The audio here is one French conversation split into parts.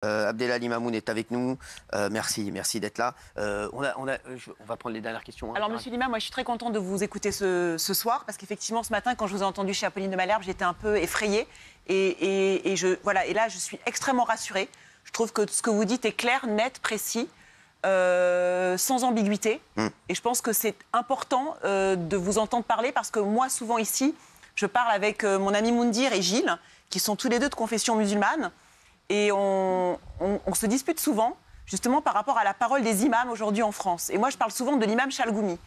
Abdelali Mamoun est avec nous. Merci d'être là. On va prendre les dernières questions. Alors, monsieur Lima, moi, je suis très contente de vous écouter ce soir, parce qu'effectivement, ce matin, quand je vous ai entendu chez Apolline de Malherbe, j'étais un peu effrayée. Et là, je suis extrêmement rassurée. Je trouve que ce que vous dites est clair, net, précis, sans ambiguïté. Et je pense que c'est important de vous entendre parler, parce que moi, souvent ici, je parle avec mon ami Moundir et Gilles, qui sont tous les deux de confession musulmane. Et on se dispute souvent, justement, par rapport à la parole des imams aujourd'hui en France. Et moi, je parle souvent de l'imam Chalgoumi.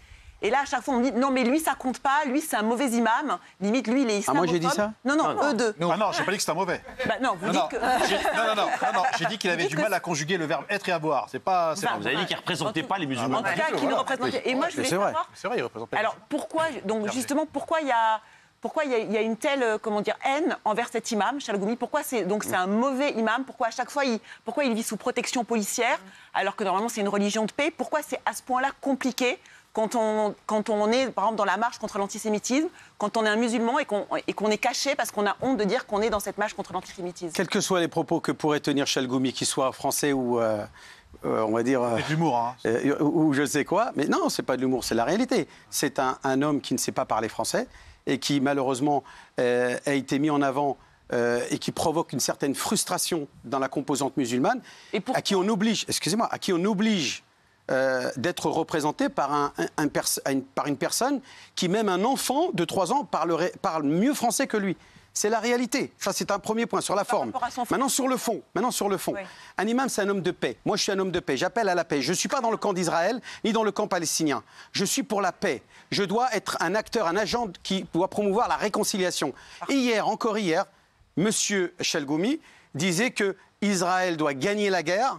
Et là, à chaque fois, on me dit, non, mais lui, ça compte pas, lui, c'est un mauvais imam. Limite, lui, il est islamophobe. Ah, moi, j'ai dit ça? Non, eux deux. Ah non, j'ai pas dit que c'était un mauvais. Bah, non, vous dites que... Non, j'ai dit qu'il avait du mal à conjuguer le verbe être et avoir. C'est pas... Vous avez dit qu'il ne représentait pas les musulmans. En tout cas, qu'il ne représentait... Et moi, je voulais savoir... C'est vrai, il représente pas. Alors, pourquoi, donc, justement, pourquoi il y a une telle, haine envers cet imam, Chalgoumi? Pourquoi c'est un mauvais imam? Pourquoi à chaque fois, il vit sous protection policière, alors que normalement c'est une religion de paix? Pourquoi c'est à ce point-là compliqué quand on est, par exemple, dans la marche contre l'antisémitisme, quand on est un musulman et qu'on est caché parce qu'on a honte de dire qu'on est dans cette marche contre l'antisémitisme? Quels que soient les propos que pourrait tenir Chalgoumi, qu'il soit français ou... on va dire... C'est de l'humour, hein. Ou je sais quoi. Mais non, c'est pas de l'humour, c'est la réalité. C'est un homme qui ne sait pas parler français et qui, malheureusement, a été mis en avant et qui provoque une certaine frustration dans la composante musulmane, à qui on oblige, d'être représenté par une personne qui, même un enfant de 3 ans, parle mieux français que lui. C'est la réalité. Ça, c'est un premier point sur la forme. Maintenant, sur le fond. Oui. Un imam, c'est un homme de paix. Moi, je suis un homme de paix. J'appelle à la paix. Je ne suis pas dans le camp d'Israël, ni dans le camp palestinien. Je suis pour la paix. Je dois être un acteur, un agent qui doit promouvoir la réconciliation. Et encore hier, M. Chalgoumi disait que Israël doit gagner la guerre,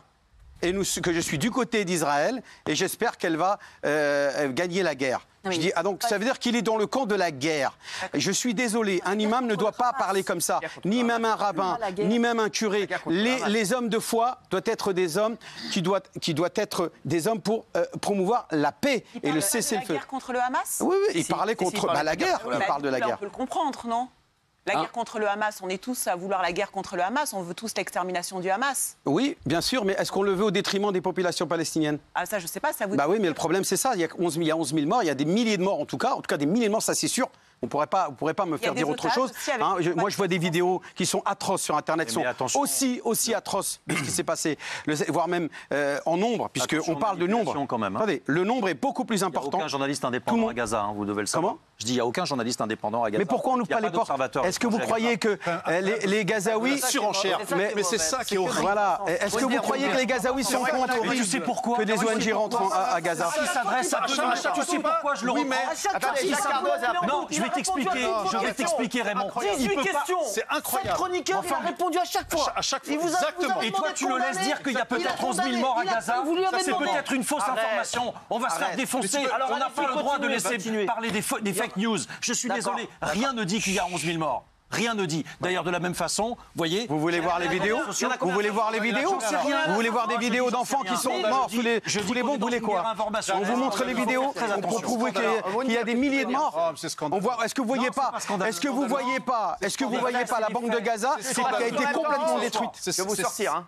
et que je suis du côté d'Israël, et j'espère qu'elle va gagner la guerre. Je dis, donc ça veut dire qu'il est dans le camp de la guerre. Je suis désolé, un imam ne doit pas parler comme ça, ni même un rabbin, ni même un curé. Les hommes de foi doivent être des hommes qui doivent être des hommes pour promouvoir la paix et le cessez-le-feu. La guerre contre le Hamas? Oui, il parlait contre la guerre. Il parle de la guerre. On peut le comprendre, non? La guerre contre le Hamas, on est tous à vouloir la guerre contre le Hamas, on veut tous l'extermination du Hamas. Oui, bien sûr, mais est-ce qu'on le veut au détriment des populations palestiniennes? Ah, ça, je sais pas, ça vous... Bah oui, mais le problème, c'est ça. Il y a 11 000 morts, il y a des milliers de morts en tout cas des milliers de morts, ça c'est sûr. Vous pourrez pas me faire dire autre chose. Moi, je vois des vidéos qui sont atroces sur Internet, sont aussi atroces de ce qui s'est passé, voire même en nombre, puisqu'on parle de nombre. Quand même, hein. Attendez, le nombre est beaucoup plus important. Il n'y a aucun journaliste indépendant à Gaza, vous devez le savoir. Comment? Je dis, il n'y a aucun journaliste indépendant à Gaza. Mais pourquoi on n'ouvre pas les portes? Est-ce que vous croyez que les Gazaouis... Surenchère. Mais c'est ça qui est horrible. Voilà. Est-ce que vous croyez que les Gazaouis sont contre que des ONG rentrent à Gaza? Qui s'adresse à tout le monde. Tu sais pourquoi je le reprends? Non, je vais t'expliquer, Raymond. 18 questions. C'est incroyable. Cette chroniqueur, il a répondu à chaque fois. Exactement. Et toi, tu le laisses dire qu'il y a peut-être 11 000 morts à Gaza? C'est peut-être une fausse information. On va se faire défoncer. On n'a pas le droit de laisser parler des fake news. Je suis désolé, rien ne dit qu'il y a 11 000 morts. Rien ne dit. D'ailleurs, de la même façon, voyez... Vous voulez voir les vidéos? Vous voulez voir les vidéos? Vous voulez voir des vidéos d'enfants qui sont morts sous les bombes? Vous voulez quoi? On vous montre les vidéos pour prouver qu'il y a des milliers de morts. Est-ce que vous voyez pas? Est-ce que vous voyez pas la bande de Gaza qui a été complètement détruite? Je vais vous sortir, hein.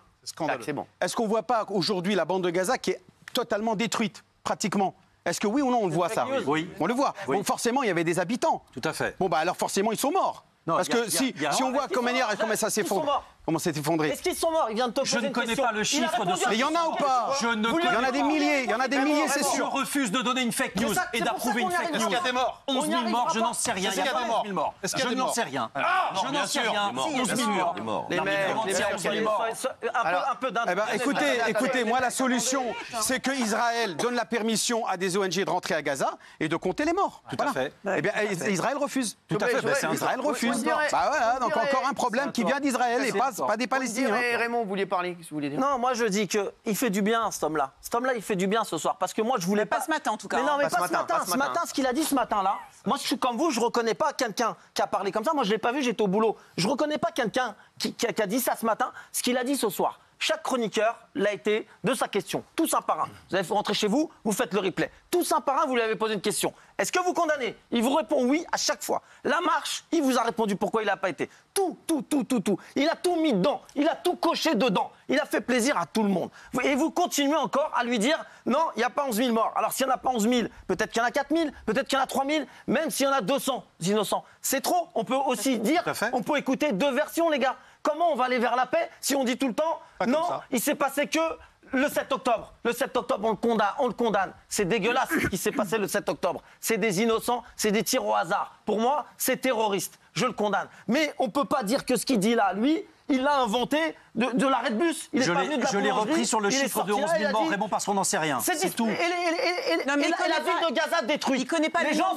C'est bon. Est-ce qu'on voit pas aujourd'hui la bande de Gaza qui est totalement détruite, pratiquement? Est-ce que oui ou non on le voit ça? Oui. On le voit. Oui. Bon, forcément, il y avait des habitants. Tout à fait. Bon, bah alors forcément, ils sont morts. Non, parce que si on voit comment ça s'effondre. Comment c'est effondré? Est-ce qu'ils sont morts? Il vient de te poser Je ne connais pas le chiffre de ça. Mais il y en a ou pas? Il y en a des milliers, c'est sûr. Je refuse de donner une fake news et d'approuver une fake news. Est-ce qu'il y a des morts? 11 000 morts, je n'en sais rien. Il y a pas 11 000 morts. Je n'en sais rien. Je n'en sais rien. 11 000 morts. Les mecs, un peu d'intérêt. Écoutez, moi la solution, c'est que Israël donne la permission à des ONG de rentrer à Gaza et de compter les morts. Tout à fait. Eh bien, Israël refuse. Tout à fait. Israël refuse. Bah voilà, donc encore un problème qui vient d'Israël et pas des Palestiniens. Raymond, vous vouliez parler? Qu'est-ce que vous voulez dire? Non, moi je dis qu'il fait du bien, cet homme-là. Cet homme-là, il fait du bien ce soir. Parce que moi, je voulais pas ce matin, en tout cas. Mais non, mais pas ce matin. Ce matin, ce qu'il a dit ce matin-là, moi, je suis comme vous, je reconnais pas quelqu'un qui a parlé comme ça. Moi, je l'ai pas vu, j'étais au boulot. Je reconnais pas quelqu'un qui a dit ça ce matin, ce qu'il a dit ce soir. chaque chroniqueur l'a été de sa question, tous un par un. Vous allez rentrer chez vous, vous faites le replay. Tous un par un, vous lui avez posé une question. Est-ce que vous condamnez? Il vous répond oui à chaque fois. La marche, il vous a répondu pourquoi il n'a pas été. Tout. Il a tout mis dedans. Il a tout coché dedans. Il a fait plaisir à tout le monde. Et vous continuez encore à lui dire non, il n'y a pas 11 000 morts. Alors s'il n'y en a pas 11 000, peut-être qu'il y en a 4 000, peut-être qu'il y en a 3 000, même s'il y en a 200 innocents. C'est trop. On peut aussi dire, on peut écouter deux versions, les gars. Comment on va aller vers la paix si on dit tout le temps non, il s'est passé que le 7 octobre. Le 7 octobre, on le condamne. C'est dégueulasse ce qui s'est passé le 7 octobre. C'est des innocents, c'est des tirs au hasard. Pour moi, c'est terroriste. Je le condamne. Mais on ne peut pas dire que ce qu'il dit là, lui, il l'a inventé de l'arrêt de bus. Je l'ai repris sur le chiffre de 11 000 morts, Raymond, parce qu'on n'en sait rien. C'est tout. Et la ville de Gaza détruite. Il connaît pas les gens.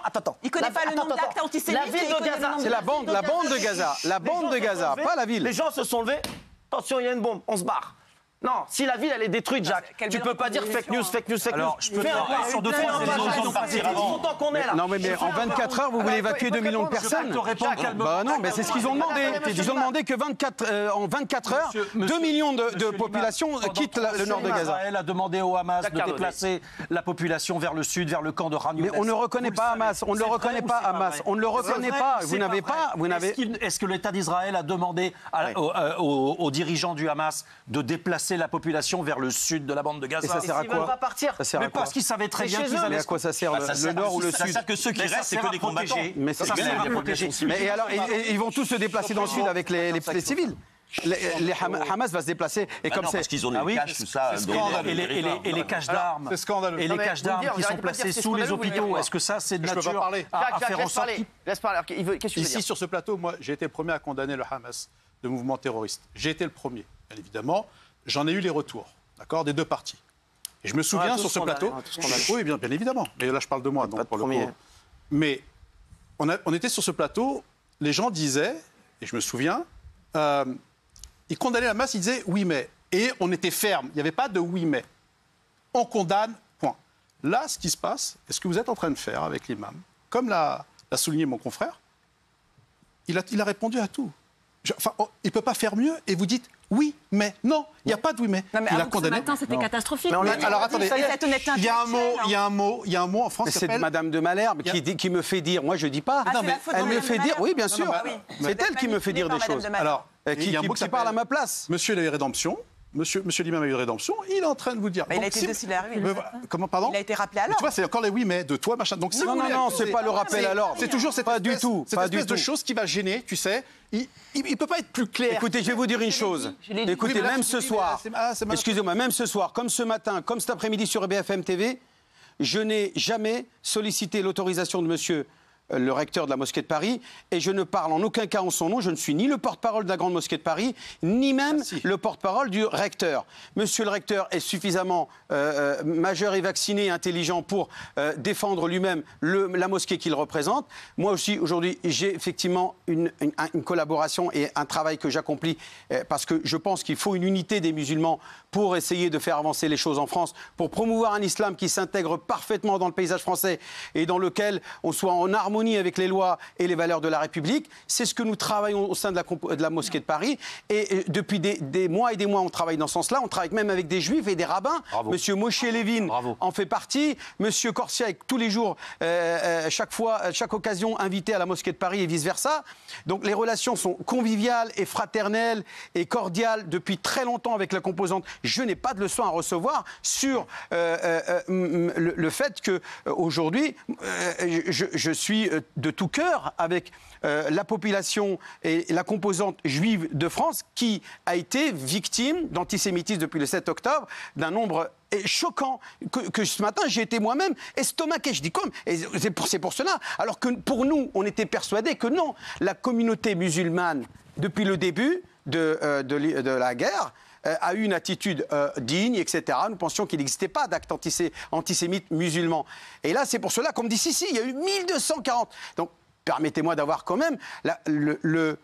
Attends. Il connaît pas le nombre d'actes antisémites. La ville de Gaza. C'est la bande de Gaza. La bande de Gaza, pas la ville. Les gens se sont levés. Attention, il y a une bombe. On se barre. Non, si la ville elle est détruite, Jacques, tu peux pas dire fake news. Alors, je peux te dire sur deux points, Non, mais en 24 heures, vous voulez évacuer 2 millions de personnes? Bah non, mais c'est ce qu'ils ont demandé. Ils ont demandé que en 24 heures, 2 millions de population quittent le nord de Gaza. Israël a demandé au Hamas de déplacer la population vers le sud, vers le camp de Khan Younes. Mais on ne reconnaît pas Hamas. On ne le reconnaît pas, Hamas. On ne le reconnaît pas. Vous n'avez pas. Est-ce que l'État d'Israël a demandé aux dirigeants du Hamas de déplacer la population vers le sud de la bande de Gaza? Et ça sert à quoi? Pas partir. Ça sert à Mais quoi? parce qu'ils savaient très bien qu'ils allaient. Mais à quoi ça sert, le nord ou le sud? Que ceux qui restent, c'est que des combattants. Mais ça sert à protéger. Mais alors, ils vont tous se déplacer dans le sud avec les civils. Hamas va se déplacer et comme c'est parce qu'ils ont des caches, tout ça. Et les caches d'armes. C'est scandaleux. Et les caches d'armes qui sont placées sous les hôpitaux. Est-ce que ça, c'est de nature à faire en sorte Laisse parler. Qu'est-ce que tu veux dire? Ici, sur ce plateau, moi, j'ai été le premier à condamner le Hamas de mouvement terroriste. J'ai été le premier, bien évidemment. J'en ai eu les retours, d'accord, des deux parties. Et je me souviens sur ce plateau. Oui, bien évidemment. Mais là, je parle de moi, donc pour le coup. Mais on était sur ce plateau, les gens disaient, et je me souviens, ils condamnaient la masse, ils disaient oui, mais. Et on était ferme. Il n'y avait pas de oui, mais. On condamne, point. Là, ce qui se passe, et ce que vous êtes en train de faire avec l'imam, comme l'a souligné mon confrère, il a répondu à tout. Il ne peut pas faire mieux et vous dites oui, mais non, il n'y a pas de oui, mais. Non, mais il a condamné. Ce matin, c'était catastrophique. Alors attendez, il y a un mot en France qui s'appelle. C'est Madame de Malherbe qui me fait dire. Moi, je ne dis pas. Non, mais elle me fait dire. Oui, bien sûr. C'est elle qui me fait dire des choses. Alors, qui parle à ma place. Monsieur a eu rédemption. Monsieur l'imam a eu rédemption, il est en train de vous dire. Il a été décidé à l'arrivée. Comment, pardon? Il a été rappelé à l'ordre. Tu vois, c'est encore les oui, mais de toi, machin. Donc, non, c'est pas le rappel à l'ordre. C'est toujours cette espèce de chose qui va gêner, tu sais. Il ne peut pas être plus clair. Écoutez, je vais vous dire une chose. Écoutez, même ce soir, excusez-moi, même ce soir, comme ce matin, comme cet après-midi sur BFM TV, je n'ai jamais sollicité l'autorisation de monsieur le recteur de la mosquée de Paris, et je ne parle en aucun cas en son nom. Je ne suis ni le porte-parole de la grande mosquée de Paris, ni même le porte-parole du recteur. Monsieur le recteur est suffisamment majeur et vacciné et intelligent pour défendre lui-même la mosquée qu'il représente. Moi aussi, aujourd'hui, j'ai effectivement une collaboration et un travail que j'accomplis parce que je pense qu'il faut une unité des musulmans pour essayer de faire avancer les choses en France, pour promouvoir un islam qui s'intègre parfaitement dans le paysage français et dans lequel on soit en harmonie avec les lois et les valeurs de la République. C'est ce que nous travaillons au sein de la mosquée de Paris. Et depuis des mois et des mois, on travaille dans ce sens-là. On travaille même avec des juifs et des rabbins. Bravo. Monsieur Moshe Levin en fait partie. Monsieur Corsia est tous les jours, chaque occasion, invité à la mosquée de Paris et vice-versa. Donc les relations sont conviviales et fraternelles et cordiales depuis très longtemps avec la composante. Je n'ai pas de leçon à recevoir sur le fait qu'aujourd'hui, je suis de tout cœur avec la population et la composante juive de France qui a été victime d'antisémitisme depuis le 7 octobre, d'un nombre choquant que ce matin j'ai été moi-même estomaqué. Je dis comme, et c'est pour cela. Alors que pour nous, on était persuadés que non, la communauté musulmane, depuis le début de la guerre, a eu une attitude digne, etc. Nous pensions qu'il n'existait pas d'actes antisémites musulmans. Et là, c'est pour cela qu'on me dit, si, il y a eu 1240. Donc, permettez-moi d'avoir quand même le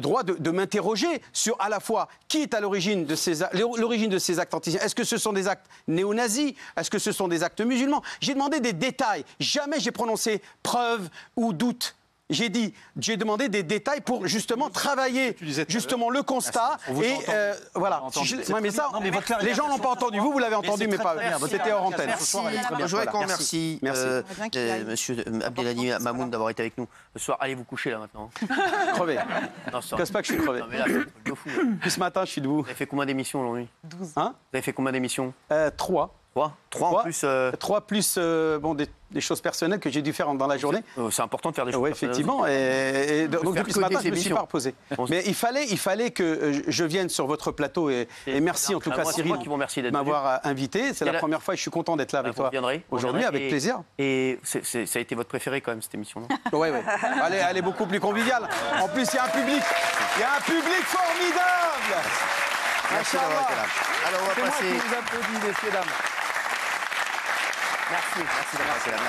droit de m'interroger sur à la fois qui est à l'origine de ces actes antisémites. Est-ce que ce sont des actes néo-nazis? Est-ce que ce sont des actes musulmans? J'ai demandé des détails. Jamais j'ai prononcé preuve ou doute. J'ai demandé des détails pour justement travailler justement le constat. Et voilà. Mais ça, les gens l'ont pas entendu. Vous l'avez entendu, mais pas. C'était hors antenne. Je voudrais qu'on remercie monsieur Abdelhadi Mamoun d'avoir été avec nous ce soir. Allez vous coucher là maintenant. Crevé. Non, ça. Je casse pas que je suis crevé. Non, mais là, c'est un truc de fou. Puis ce matin, je suis debout. Vous avez fait combien d'émissions aujourd'hui? 12. Hein? Vous avez fait combien d'émissions? 3. 3 en plus. 3 plus bon, des choses personnelles que j'ai dû faire dans la journée. C'est important de faire des choses. Oui, effectivement. Et donc depuis ce matin, je ne me suis pas reposé. Mais il fallait que je vienne sur votre plateau et merci en tout cas Cyril de m'avoir invité. C'est la première fois et je suis content d'être là avec toi aujourd'hui, avec plaisir. Et ça a été votre préféré quand même cette émission, non? Oui. Elle est beaucoup plus conviviale. En plus, il y a un public formidable. Merci d'avoir été là. Alors on va passer. C'est moi qui vous applaudis, messieurs, dames. Merci d'avoir été là.